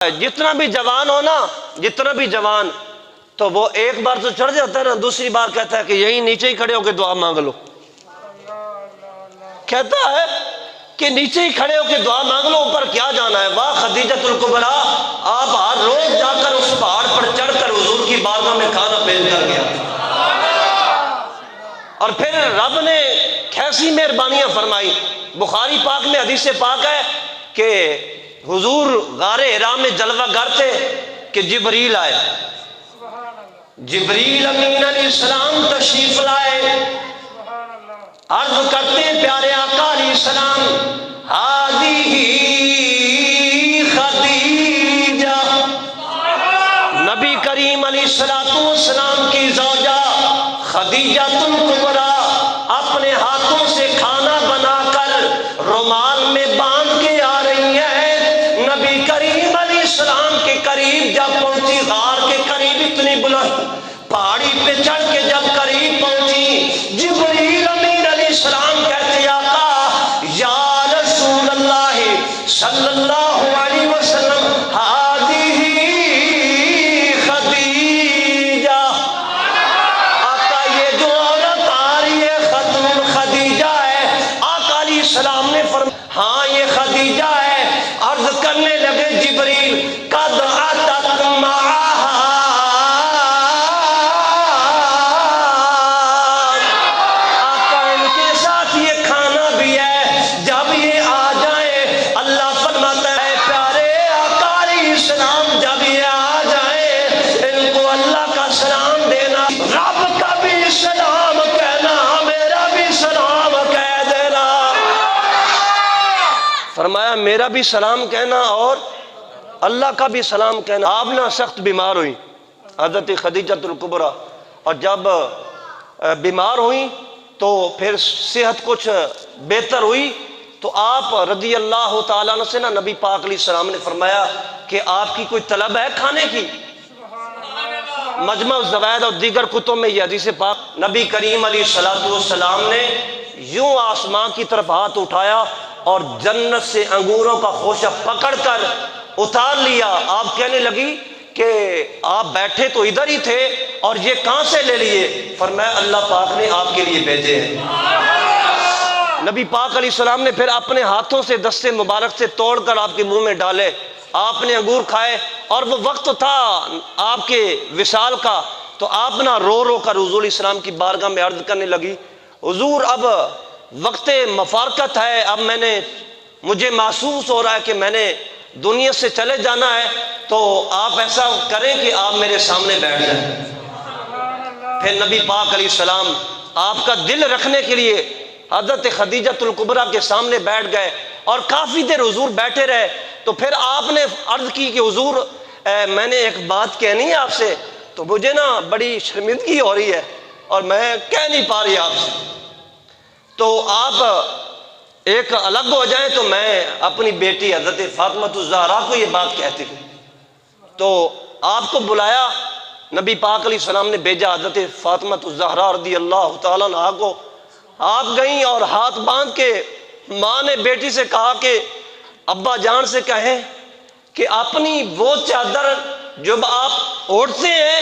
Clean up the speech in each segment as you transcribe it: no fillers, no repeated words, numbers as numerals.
جتنا بھی جوان ہو نا، جتنا بھی جوان، تو وہ ایک بار تو چڑھ جاتا ہے نا، دوسری بار کہتا ہے کہ یہیں نیچے ہی کھڑے ہو کے دعا مانگ لو. کہتا ہے کہ نیچے ہی کھڑے ہو کے دعا مانگ لو، اوپر کیا جانا ہے. واہ خدیجۃ الکبریٰ، آپ ہر روز جا کر اس پہاڑ پر چڑھ کر حضور کی بارگاہ میں کھانا پیش کر گیا. اور پھر رب نے کیسی مہربانیاں فرمائی. بخاری پاک میں حدیث پاک ہے کہ حضور غار حرا میں جلوہ گر تھے کہ جبریل آئے. جبریل امین علیہ السلام تشریف لائے. عرض کرتے ہیں پیارے آقا علیہ السلام، ہذہ خدیجہ، نبی کریم علیہ السلام کی زوجہ خدیجہ الکبریٰ اپنے ہاتھوں سے کھانا بنا کر رومال میں باندھ کے آ رہی ہے. نبی کریم علیہ السلام کے قریب جب پہنچی، غار کے قریب اتنی بلند پہاڑی پہ چڑھ کے جب قریب پہنچی، جبریل امین علیہ السلام کہتے آقا یا رسول اللہ صلی اللہ علیہ وسلم، ہذہ خدیجہ، آقا یہ جو عورت آ رہی ہے ختم خدیجہ ہے. آقا علیہ السلام نے فرمایا ہاں یہ خدیجہ ہے. عرض کرنے لگے جبریل قد اتت معہا، آقا ان کے ساتھ یہ کھانا بھی ہے، جب یہ آ جائیں اللہ فرماتا ہے پیارے آقا علیہ السلام جب یہ آ جائیں ان کو اللہ کا سلام دینا، رب کا بھی سلام کہنا، میرا بھی سلام کہہ دینا. فرمایا میرا بھی سلام کہنا اور اللہ کا بھی سلام کہنا. آپ نہ سخت بیمار ہوئی حضرت خدیجہ الکبریٰ، اور جب بیمار ہوئی تو پھر صحت کچھ بہتر ہوئی تو آپ رضی اللہ تعالیٰ عنہ سے نا نبی پاک علیہ السلام نے فرمایا کہ آپ کی کوئی طلب ہے کھانے کی. مجمع الزوائد اور دیگر کتب میں یہ حدیث پاک، نبی کریم علیہ السلام نے یوں آسمان کی طرف ہاتھ اٹھایا اور جنت سے انگوروں کا خوشہ پکڑ کر اتار لیا. آپ کہنے لگی کہ آپ بیٹھے تو ادھر ہی تھے اور یہ کہاں سے لے لیے؟ فرمایا اللہ پاک نے آپ کے لیے بھیجے ہیں. نبی پاک علیہ السلام نے پھر اپنے ہاتھوں سے دستے مبارک سے توڑ کر آپ کے منہ میں ڈالے، آپ نے انگور کھائے. اور وہ وقت تھا آپ کے وصال کا، تو آپ نہ رو رو کر حضور علیہ السلام کی بارگاہ میں عرض کرنے لگی حضور اب وقت مفارقت ہے، اب مجھے محسوس ہو رہا ہے کہ میں نے دنیا سے چلے جانا ہے، تو آپ ایسا کریں کہ آپ میرے سامنے بیٹھ جائیں. پھر نبی پاک علیہ السلام آپ کا دل رکھنے کے لیے حضرت خدیجہ الکبریٰ کے سامنے بیٹھ گئے اور کافی دیر حضور بیٹھے رہے. تو پھر آپ نے عرض کی کہ حضور میں نے ایک بات کہنی ہے آپ سے، تو مجھے نا بڑی شرمندگی ہو رہی ہے اور میں کہہ نہیں پا رہی آپ سے، تو آپ ایک الگ ہو جائیں تو میں اپنی بیٹی حضرت فاطمہ الزہرا کو یہ بات کہتی ہوں. تو آپ کو بلایا، نبی پاک علیہ السلام نے بھیجا حضرت فاطمہ الزہرا رضی اللہ تعالیٰ عنہا کو. آپ گئیں اور ہاتھ باندھ کے ماں نے بیٹی سے کہا کہ ابا جان سے کہیں کہ اپنی وہ چادر جب آپ اوڑھتے ہیں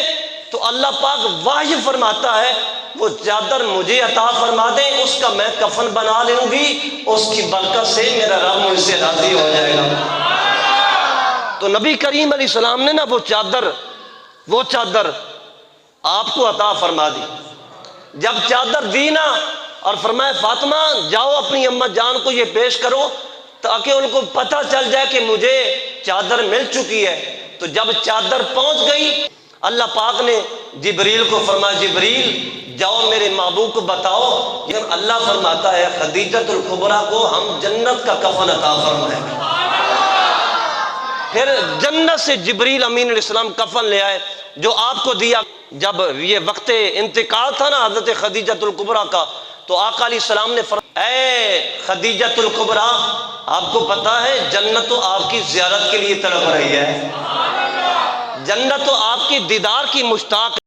تو اللہ پاک وحی فرماتا ہے وہ چادر مجھے عطا فرما دیں، اس کا میں کفن بنا لوں گی، اس کی برکت سے میرا رب مجھ سے راضی ہو جائے گا. تو نبی کریم علیہ السلام نے نا وہ چادر آپ کو عطا فرما دی. جب چادر دی نا اور فرمایا فاطمہ جاؤ اپنی اماں جان کو یہ پیش کرو تاکہ ان کو پتہ چل جائے کہ مجھے چادر مل چکی ہے. تو جب چادر پہنچ گئی اللہ پاک نے جبریل کو فرمایا جبریل جاؤ میرے محبوب کو بتاؤ کہ اللہ فرماتا ہے خدیجہ الکبریٰ کو ہم جنت کا کفن عطا فرمائیں. پھر جنت سے جبریل امین علیہ السلام کفن لے آئے جو آپ کو دیا. جب یہ وقت انتقال تھا نا حضرت خدیجہ الکبریٰ کا، تو آقا علیہ السلام نے فرمایا اے خدیجہ الکبریٰ آپ کو پتا ہے جنت تو آپ کی زیارت کے لیے تڑپ رہی ہے، جنت تو آپ کی دیدار کی مشتاق